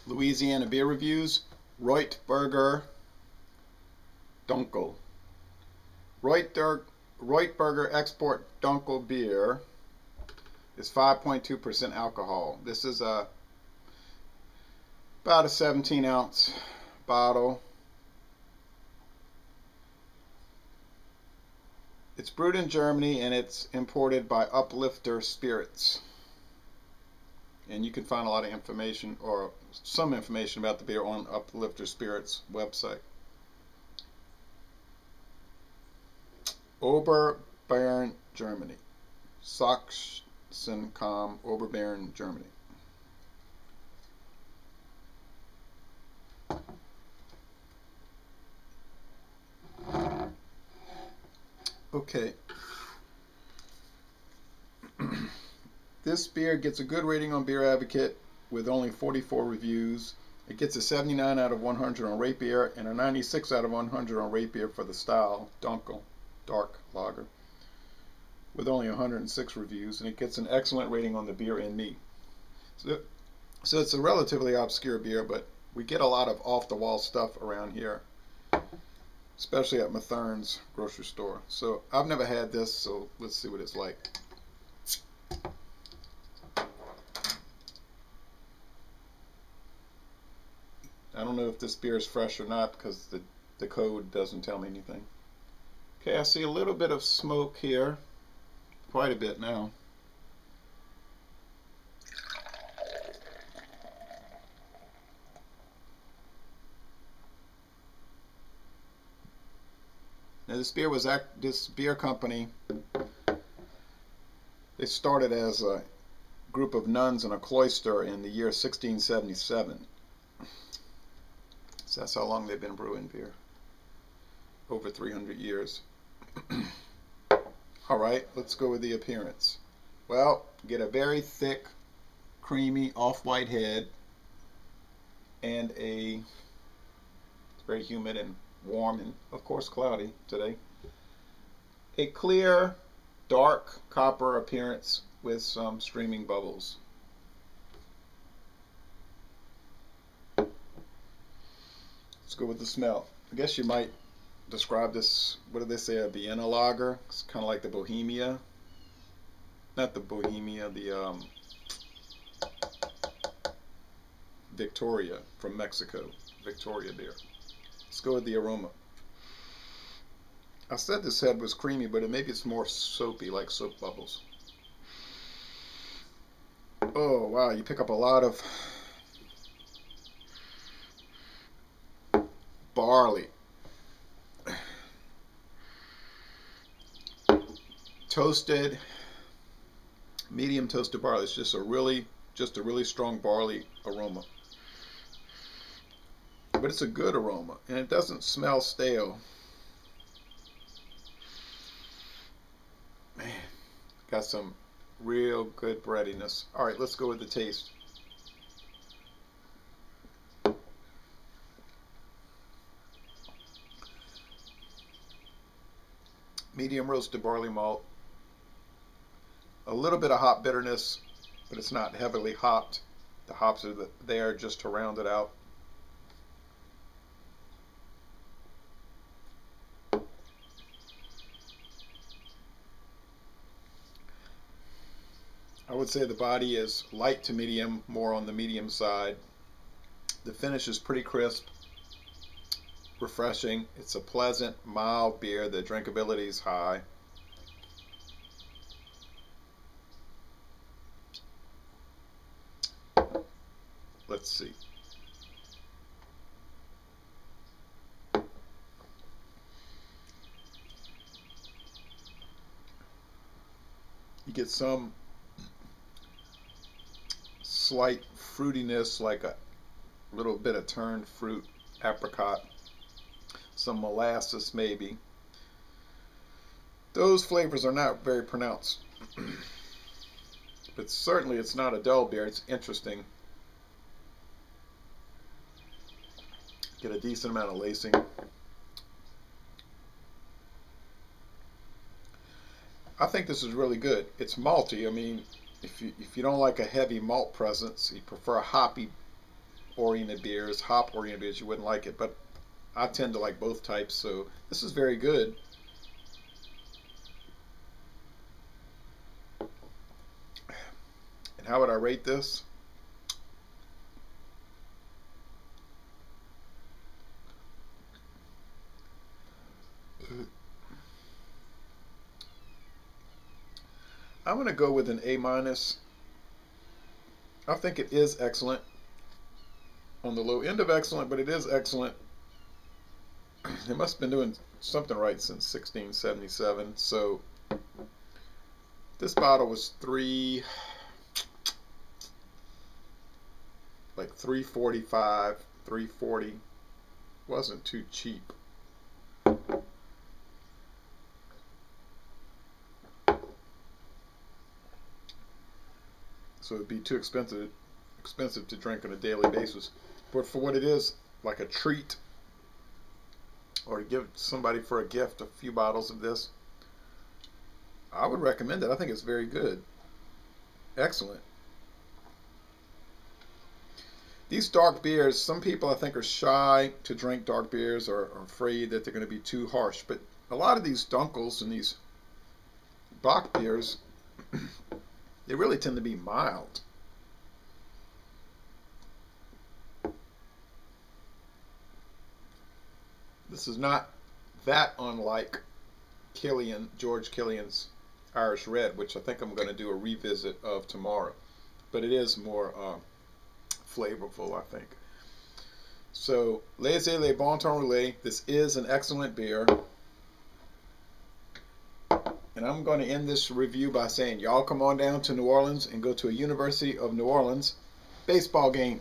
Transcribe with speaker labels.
Speaker 1: Louisiana beer reviews. Reutberger Dunkel. Reutberger Export Dunkel beer is 5.2% alcohol. This is about a 17-ounce bottle. It's brewed in Germany and it's imported by Uplifter Spirits. And you can find a lot of information, or some information about the beer, on Uplifter Spirits website. Oberbayern, Germany. Sachsenkamm, Oberbayern, Germany. Okay. This beer gets a good rating on Beer Advocate with only 44 reviews. It gets a 79 out of 100 on Rate Beer and a 96 out of 100 on Rate Beer for the style Dunkel Dark Lager with only 106 reviews, and it gets an excellent rating on the Beer and Me. So it's a relatively obscure beer, but we get a lot of off-the-wall stuff around here, especially at Mathern's grocery store. So I've never had this, so let's see what it's like. I don't know if this beer is fresh or not because the code doesn't tell me anything. Okay, I see a little bit of smoke here. Quite a bit now. Now this beer company, they started as a group of nuns in a cloister in the year 1677. So that's how long they've been brewing beer. Over 300 years. Alright, let's go with the appearance. Well, get a very thick, creamy, off-white head, and it's very humid and warm and, of course, cloudy today. A clear, dark copper appearance with some streaming bubbles. Let's go with the smell. I guess you might describe this, what do they say, a Vienna lager? It's kind of like the Bohemia. Not the Bohemia, the Victoria from Mexico. Victoria beer. Let's go with the aroma. I said this head was creamy, but maybe it's more soapy, like soap bubbles. Oh, wow, you pick up a lot of barley. Toasted, medium toasted barley. It's just a really strong barley aroma. But it's a good aroma, and it doesn't smell stale. Man, got some real good breadiness. All right, let's go with the taste. Medium roasted barley malt. A little bit of hop bitterness, but it's not heavily hopped. The hops are there just to round it out. I would say the body is light to medium, more on the medium side. The finish is pretty crisp, refreshing. It's a pleasant, mild beer. The drinkability is high. Let's see. You get some slight fruitiness, like a little bit of turned fruit, apricot, some molasses maybe. Those flavors are not very pronounced. But certainly it's not a dull beer. It's interesting. Get a decent amount of lacing. I think this is really good. It's malty. I mean, if you don't like a heavy malt presence, you prefer a hoppy oriented beers, hop oriented beers, you wouldn't like it, but I tend to like both types, so this is very good. And how would I rate this? I'm going to go with an A minus. I think it is excellent. On the low end of excellent, but it is excellent. It must have been doing something right since 1677. So this bottle was like $3.45, $3.40. Wasn't too cheap. So it'd be too expensive to drink on a daily basis. But for what it is, like a treat, or to give somebody for a gift a few bottles of this, I would recommend it. I think it's very good. Excellent. These dark beers, some people I think are shy to drink dark beers or are afraid that they're going to be too harsh. But a lot of these Dunkels and these Bock beers, they really tend to be mild. This is not that unlike George Killian's Irish Red, which I think I'm going to do a revisit of tomorrow. But it is more flavorful, I think. So, Laissez-les Bon Temps Roulés. This is an excellent beer. And I'm going to end this review by saying, y'all come on down to New Orleans and go to a University of New Orleans baseball game.